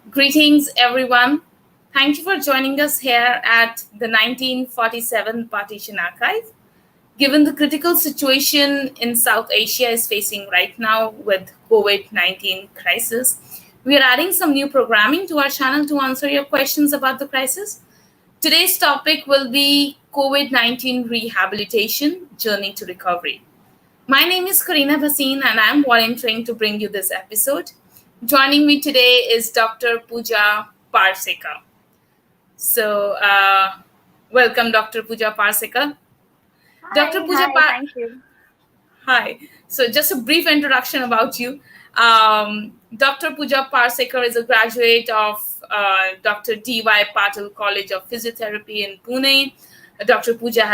Greetings, everyone. Thank you for joining us here at the 1947 Partition Archive. Given the critical situation in South Asia is facing right now with COVID-19 crisis, we are adding some new programming to our channel to answer your questions about the crisis. Today's topic will be COVID-19 rehabilitation journey to recovery. My name is Karina Bhasin and I'm volunteering to bring you this episode. Joining me today is Dr. Pooja Parsekar. So, welcome, Dr. Pooja Parsekar. Dr. Pooja Thank you. Hi. So, just a brief introduction about you. Dr. Pooja Parsekar is a graduate of Dr. D.Y. Patil College of Physiotherapy in Pune. Dr. Pooja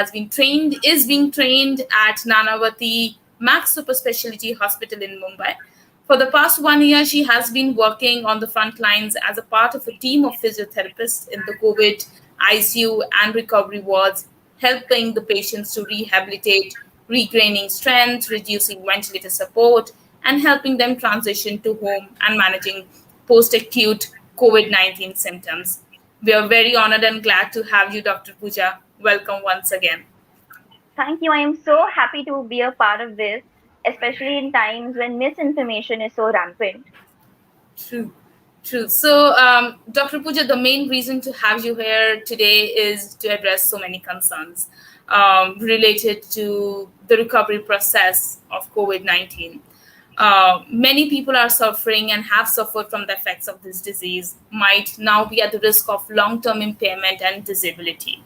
is being trained at Nanavati Max Super Specialty Hospital in Mumbai. For the past 1 year, she has been working on the front lines as a part of a team of physiotherapists in the COVID ICU and recovery wards, helping the patients to rehabilitate, regaining strength, reducing ventilator support, and helping them transition to home and managing post acute COVID-19 symptoms. We are very honored and glad to have you, Dr. Pooja. Welcome once again. Thank you. I am so happy to be a part of this, especially in times when misinformation is so rampant. True, true. So, Dr. Pooja, the main reason to have you here today is to address so many concerns related to the recovery process of COVID-19. Many people are suffering and have suffered from the effects of this disease, might now be at the risk of long-term impairment and disability.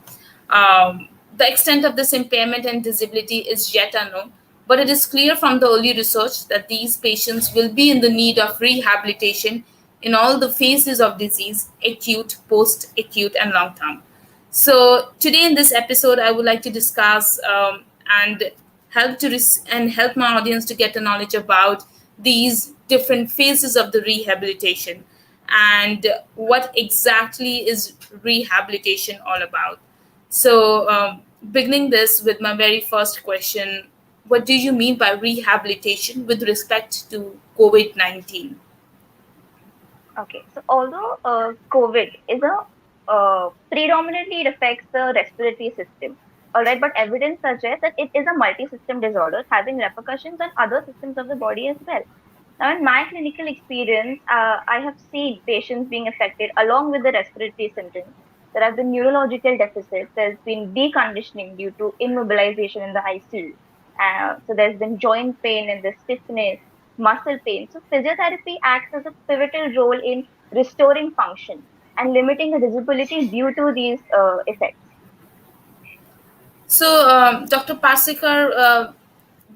The extent of this impairment and disability is yet unknown, but it is clear from the early research that these patients will be in the need of rehabilitation in all the phases of disease, acute, post-acute, and long-term. So today in this episode, I would like to discuss and help my audience to get a knowledge about these different phases of the rehabilitation and what exactly is rehabilitation all about. So, beginning this with my very first question, what do you mean by rehabilitation with respect to COVID-19? Okay, so although COVID is a predominantly it affects the respiratory system, all right, but evidence suggests that it is a multi-system disorder having repercussions on other systems of the body as well. Now, in my clinical experience, I have seen patients being affected along with the respiratory symptoms. There have been neurological deficits. There's been deconditioning due to immobilization in the ICU. So there's been joint pain and the stiffness, muscle pain. So physiotherapy acts as a pivotal role in restoring function and limiting the disability due to these effects. So, Dr. Parsekar,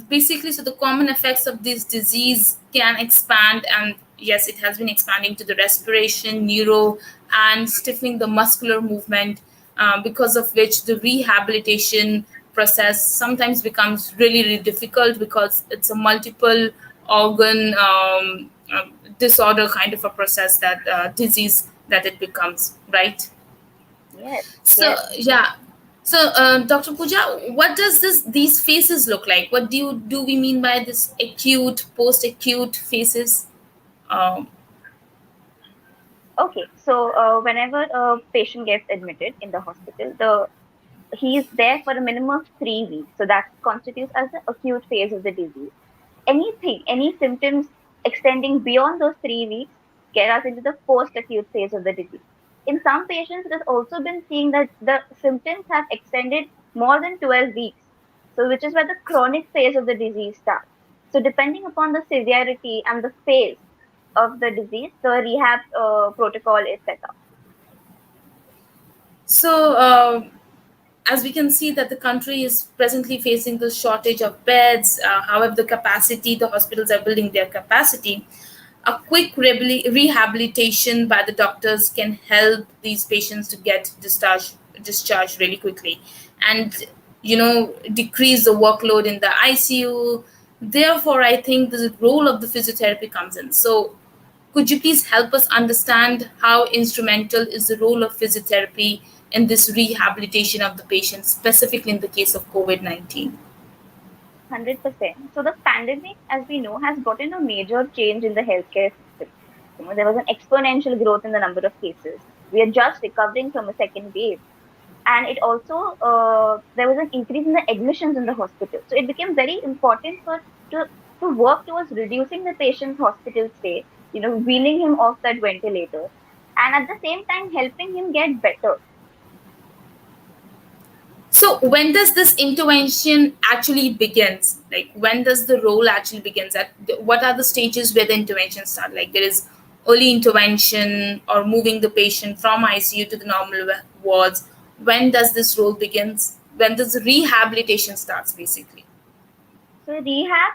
basically, so the common effects of this disease can expand, and yes, it has been expanding to the respiration, neuro, and stiffening the muscular movement, because of which the rehabilitation process sometimes becomes really, really difficult because it's a multiple organ disorder kind of a process that disease that it becomes, right? Yes, So yes. yeah. So, Dr. Pooja, what does these phases look like? What do we mean by this acute, post-acute phases? Um, Okay, so whenever a patient gets admitted in the hospital, he is there for a minimum of 3 weeks. So that constitutes as the acute phase of the disease. Any symptoms extending beyond those 3 weeks get us into the post-acute phase of the disease. In some patients, it has also been seen that the symptoms have extended more than 12 weeks. So which is where the chronic phase of the disease starts. So depending upon the severity and the phase of the disease, the rehab protocol is set up. so, as we can see that the country is presently facing the shortage of beds. However, the hospitals are building their capacity. A quick rehabilitation by the doctors can help these patients to get discharged really quickly, and decrease the workload in the ICU. Therefore, I think the role of the physiotherapy comes in. So, could you please help us understand how instrumental is the role of physiotherapy in this rehabilitation of the patient, specifically in the case of COVID-19? 100%. So the pandemic, as we know, has brought in a major change in the healthcare system. There was an exponential growth in the number of cases. We are just recovering from a second wave. And it also, there was an increase in the admissions in the hospital. So it became very important to, to work towards reducing the patient's hospital stay, weaning him off that ventilator, and at the same time helping him get better. So when does this intervention actually begins? Like when does the role actually begins? At what are the stages where the intervention start? Like there is early intervention or moving the patient from ICU to the normal wards. When does this role begins? When does the rehabilitation starts basically? So rehab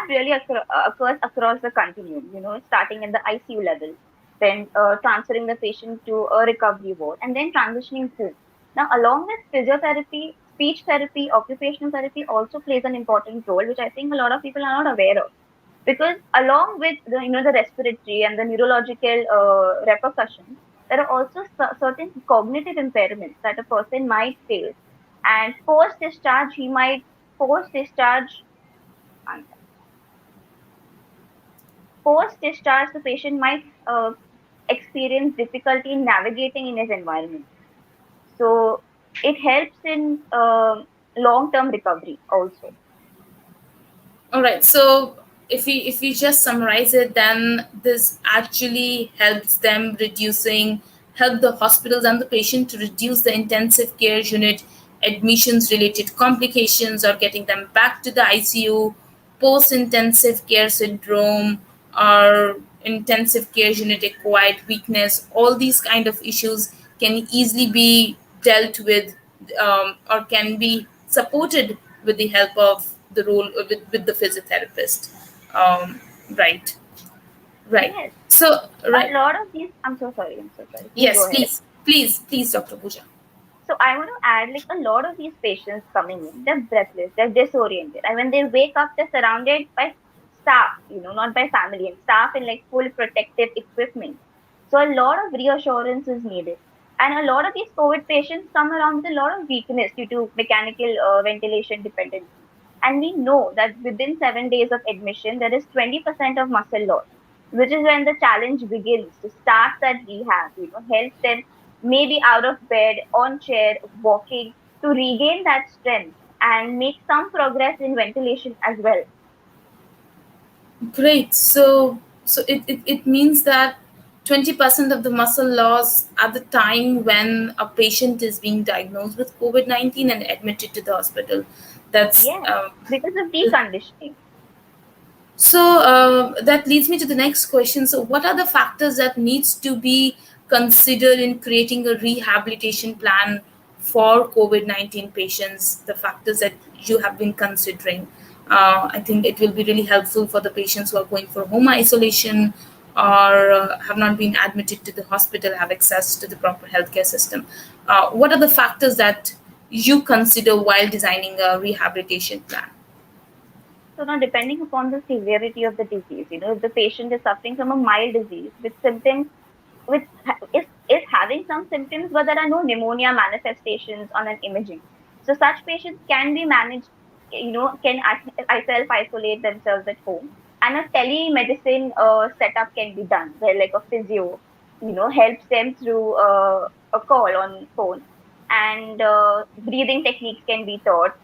really occurs across the continuum, starting at the ICU level, then transferring the patient to a recovery ward, and then transitioning home. Now, along with physiotherapy, speech therapy, occupational therapy also plays an important role, which I think a lot of people are not aware of. Because along with the respiratory and the neurological repercussions, there are also certain cognitive impairments that a person might face, and post discharge post discharge the patient might experience difficulty in navigating in his environment. So it helps in long term recovery also. All right. So if we just summarize it, then this actually helps them help the hospitals and the patient to reduce the intensive care unit admissions related complications or getting them back to the ICU, post intensive care syndrome or intensive care unit acquired weakness. All these kind of issues can easily be dealt with, or can be supported with the help of the role with the physiotherapist. um, right, right. Yes, So a right. lot of these. I'm so sorry. Please go Yes, ahead. please, Dr. Pooja. So I want to add, like, a lot of these patients coming in, they're breathless, they're disoriented, and when they wake up, they're surrounded by staff, not by family, and staff in like full protective equipment. So a lot of reassurance is needed, and a lot of these COVID patients come around with a lot of weakness due to mechanical ventilation dependency. And we know that within 7 days of admission, there is 20% of muscle loss, which is when the challenge begins to start that rehab. Help them maybe out of bed, on chair, walking, to regain that strength and make some progress in ventilation as well. Great. So it means that 20% of the muscle loss at the time when a patient is being diagnosed with COVID-19 and admitted to the hospital. That's Yes, because of deconditioning. So that leads me to the next question. So, what are the factors that needs to be considered in creating a rehabilitation plan for COVID-19 patients? The factors that you have been considering. I think it will be really helpful for the patients who are going for home isolation or have not been admitted to the hospital, have access to the proper healthcare system. What are the factors that you consider while designing a rehabilitation plan? So now, depending upon the severity of the disease, if the patient is suffering from a mild disease with symptoms, is having some symptoms, but there are no pneumonia manifestations on an imaging. So such patients can be managed, can self isolate themselves at home, and a telemedicine setup can be done where like a physio, helps them through a call on phone, and breathing techniques can be taught,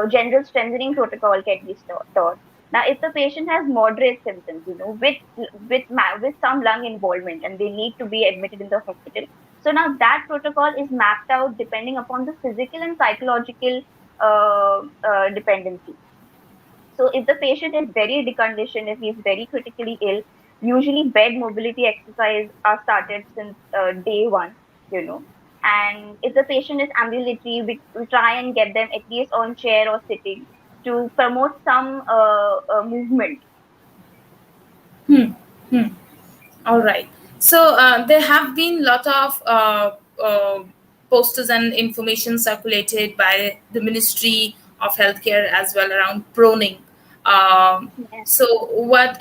general strengthening protocol can be taught. Now, if the patient has moderate symptoms, with some lung involvement, and they need to be admitted in the hospital, so now that protocol is mapped out depending upon the physical and psychological dependency. So, if the patient is very deconditioned, if he is very critically ill, usually bed mobility exercise are started since day one, you know. And if the patient is ambulatory, we try and get them at least on chair or sitting to promote some movement. Hmm. Hmm. All right. So there have been a lot of posters and information circulated by the Ministry of Healthcare as well around proning. Yes. So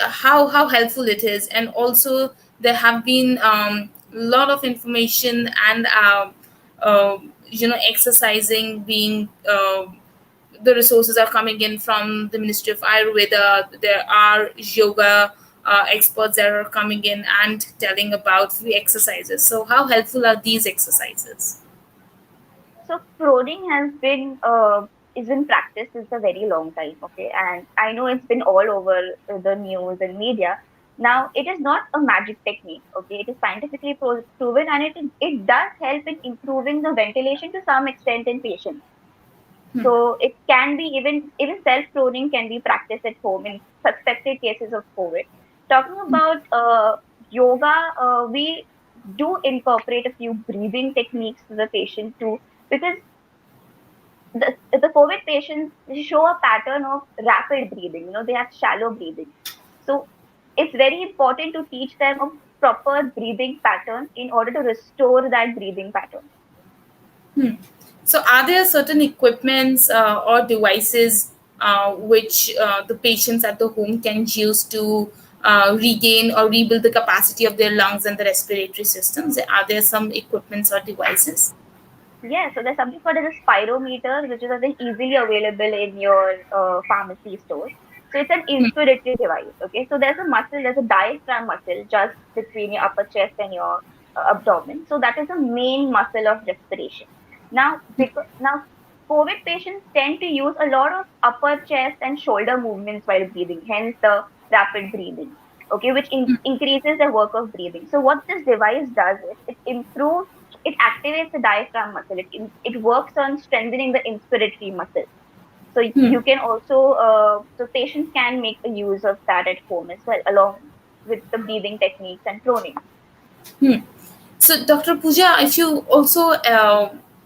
how helpful it is, and also there have been a lot of information and exercising being. The resources are coming in from the Ministry of Ayurveda. There are yoga experts that are coming in and telling about free exercises. So, how helpful are these exercises? So proning is been practiced since a very long time, okay, and I know it's been all over the news and media. Now it is not a magic technique, okay. It is scientifically proven, and it does help in improving the ventilation to some extent in patients. So it can be even self proning can be practiced at home in suspected cases of COVID. Talking about yoga, we do incorporate a few breathing techniques to the patient too, because the COVID patients show a pattern of rapid breathing. You know, they have shallow breathing. So it's very important to teach them a proper breathing pattern in order to restore that breathing pattern. So, are there certain equipments or devices which the patients at the home can use to regain or rebuild the capacity of their lungs and the respiratory systems? Are there some equipments or devices? Yeah, so there's something called as a spirometer, which is I think easily available in your pharmacy stores. So it's an inspiratory device. Okay, so there's a diaphragm muscle just between your upper chest and your abdomen. So that is the main muscle of respiration. Now, COVID patients tend to use a lot of upper chest and shoulder movements while breathing, hence the rapid breathing. Okay, which increases the work of breathing. So what this device does is it activates the diaphragm muscle. It works on strengthening the inspiratory muscle. So you can also, so patients can make a use of that at home as well, along with the breathing techniques and proning. So, Dr. Pooja, if you also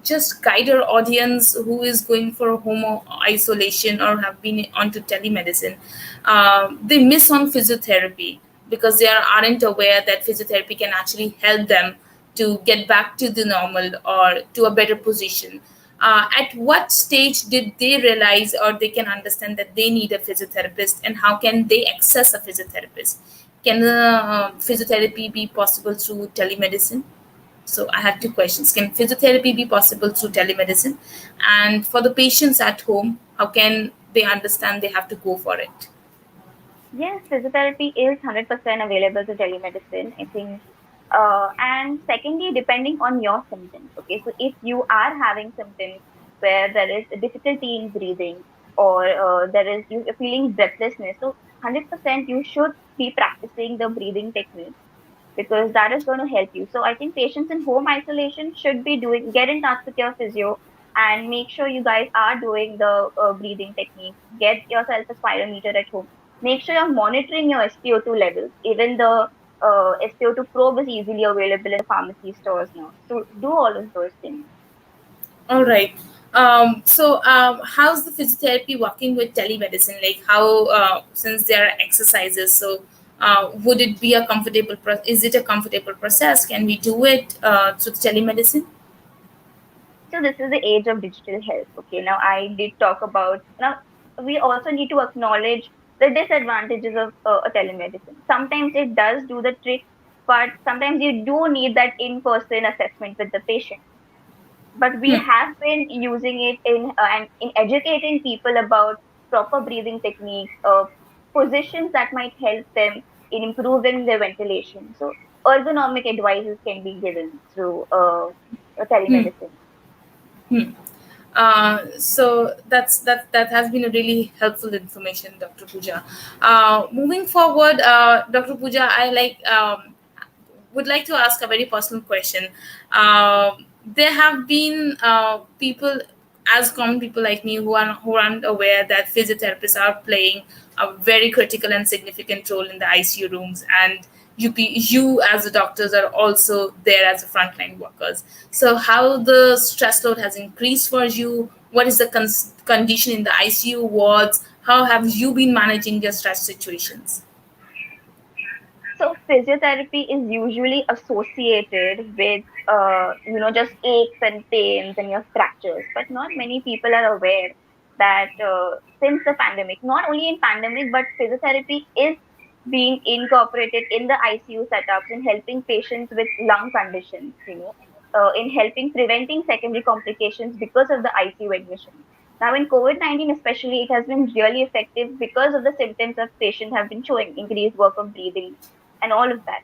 just guide our audience who is going for home isolation or have been onto telemedicine, they miss on physiotherapy because they aren't aware that physiotherapy can actually help them to get back to the normal or to a better position. At what stage did they realize or they can understand that they need a physiotherapist, and how can they access a physiotherapist? Can physiotherapy be possible through telemedicine? So I have two questions. Can physiotherapy be possible through telemedicine? And for the patients at home, how can they understand they have to go for it? Yes, physiotherapy is 100% available to telemedicine. I think, and secondly, depending on your symptoms. Okay, so if you are having symptoms where there is a difficulty in breathing, or you're feeling breathlessness, so 100% you should be practicing the breathing technique, because that is going to help you. So I think patients in home isolation should be get in touch with your physio and make sure you guys are doing the breathing techniques. Get yourself a spirometer at home. Make sure you're monitoring your SpO2 levels. Even the SpO2 probe is easily available in the pharmacy stores now. So do all of those things. All right. How's the physiotherapy working with telemedicine? Like, how, since there are exercises, so would it be a comfortable? Is it a comfortable process? Can we do it through telemedicine? So this is the age of digital health. Okay, now I did talk about now we also need to acknowledge the disadvantages of a telemedicine. Sometimes it does do the trick, but sometimes you do need that in-person assessment with the patient. But we have been using it and in educating people about proper breathing techniques, positions that might help them in improving their ventilation. So ergonomic advices can be given through telemedicine. Hmm. So that has been a really helpful information, Dr. Pooja. Moving forward, Dr. Pooja, I would like to ask a very personal question. There have been people, as common people like me, who aren't aware that physiotherapists are playing a very critical and significant role in the ICU rooms, and you as the doctors are also there as the frontline workers. So, how the stress load has increased for you? What is the condition in the ICU wards? How have you been managing your stress situations? So physiotherapy is usually associated with just aches and pains and your fractures, but not many people are aware that since the pandemic, not only in pandemic, but physiotherapy is being incorporated in the ICU setups in helping patients with lung conditions, in helping preventing secondary complications because of the ICU admission. Now, in COVID-19 especially, it has been really effective because of the symptoms that patients have been showing, increased work of breathing and all of that.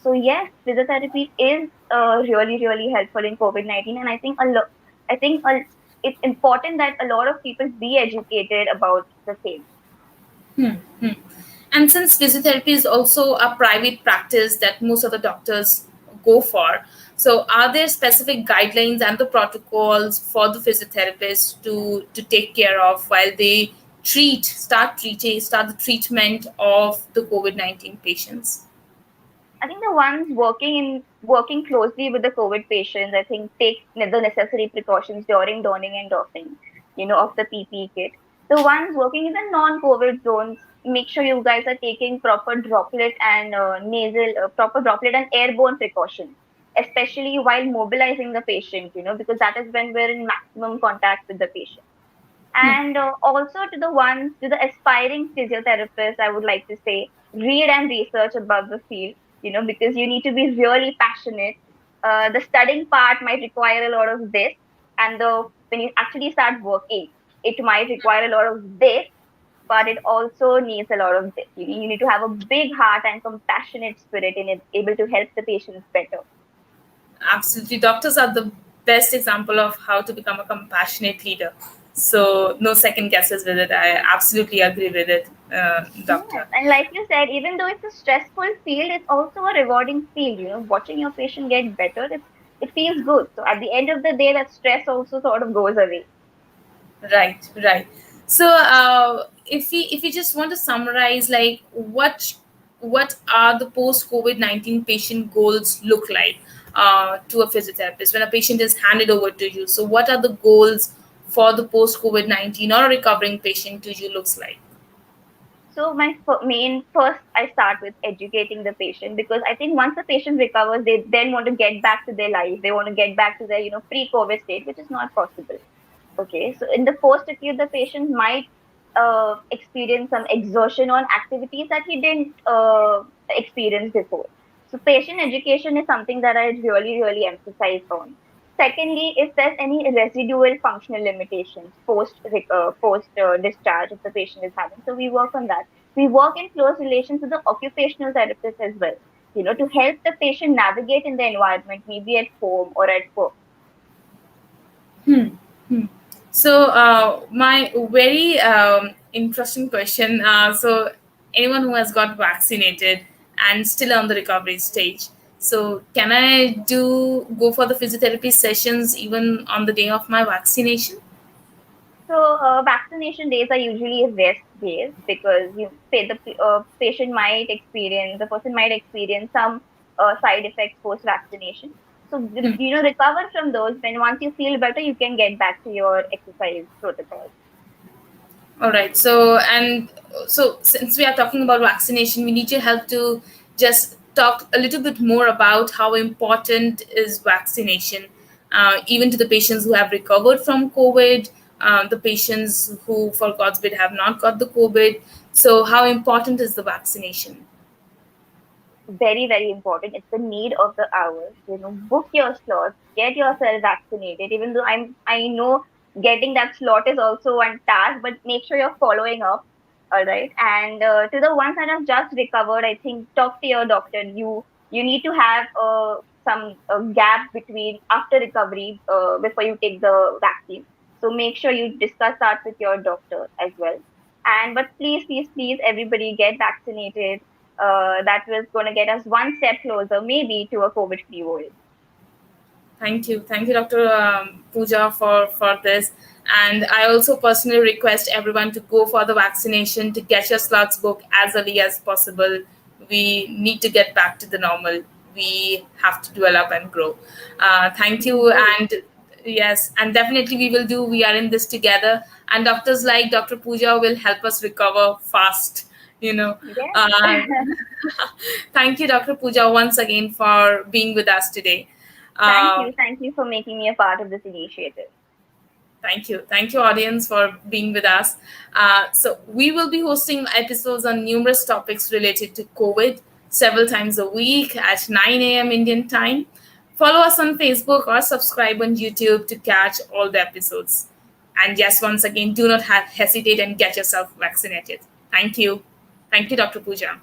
So yes, physiotherapy is really, really helpful in COVID-19, and I think it's important that a lot of people be educated about the same. Hmm, hmm. And since physiotherapy is also a private practice that most of the doctors go for, so are there specific guidelines and the protocols for the physiotherapists to take care of while they start the treatment of the COVID-19 patients? I think the ones working closely with the COVID patients, I think take the necessary precautions during donning and doffing, of the PPE kit. The ones working in the non-COVID zones, make sure you guys are taking proper droplet and airborne precautions, especially while mobilizing the patient, because that is when we're in maximum contact with the patient. Hmm. And also to the aspiring physiotherapists, I would like to say, read and research about the field, because you need to be really passionate. The studying part might require a lot of this, and when you actually start working, it might require a lot of this, but it also needs a lot of this. You need to have a big heart and compassionate spirit in it, able to help the patients better. Absolutely. Doctors are the best example of how to become a compassionate leader. So, no second guesses with it. I absolutely agree with it, Yes, doctor. and like you said, even though it's a stressful field, it's also a rewarding field. Watching your patient get better, it feels good. So at the end of the day, that stress also sort of goes away. Right, right. So, if we just want to summarize, like what are the post COVID-19 patient goals look like to a physiotherapist when a patient is handed over to you? So, what are the goals for the post COVID-19 or a recovering patient to you looks like? So my main first, I start with educating the patient, because I think once the patient recovers, they then want to get back to their life. They want to get back to their pre-COVID state, which is not possible. Okay, so in the post-acute, the patient might experience some exertion on activities that he didn't experience before. So patient education is something that I really, really emphasize on. Secondly, if there's any residual functional limitations post discharge if the patient is having, so we work on that. We work in close relations with the occupational therapist as well, to help the patient navigate in the environment, maybe at home or at work. Hmm. Hmm. So, my very interesting question. So, anyone who has got vaccinated and still on the recovery stage, so can I do go for the physiotherapy sessions even on the day of my vaccination? So vaccination days are usually rest days, because the person might experience some side effects post vaccination. So Hmm. recover from those. Then once you feel better, you can get back to your exercise protocol. All right. So since we are talking about vaccination, we need your help to just talk a little bit more about how important is vaccination, even to the patients who have recovered from COVID, the patients who, for God's sake, have not got the COVID. So, how important is the vaccination? Very, very important. It's the need of the hour. Book your slots, get yourself vaccinated. Even though I know getting that slot is also one task, but make sure you're following up. All right. And to the ones that have just recovered, I think talk to your doctor. You need to have some gap between after recovery before you take the vaccine. So make sure you discuss that with your doctor as well. And but please, please, please, everybody get vaccinated. That was going to get us one step closer, maybe, to a COVID-free world. Thank you, Dr. Pooja, for this. And I also personally request everyone to go for the vaccination to get your slots booked as early as possible. We need to get back to the normal. We have to develop and grow. Thank We you, do. and yes, and definitely we will do. We are in this together, and doctors like Dr. Pooja will help us recover fast. You know. Yes. Uh, Thank you, Dr. Pooja, once again for being with us today. Thank Um, you. Thank you for making me a part of this initiative. Thank you. Thank you, audience, for being with us. So, we will be hosting episodes on numerous topics related to COVID several times a week at 9 a.m. Indian time. Follow us on Facebook or subscribe on YouTube to catch all the episodes. And yes, once again, do not hesitate and get yourself vaccinated. Thank you. Thank you, Dr. Pooja.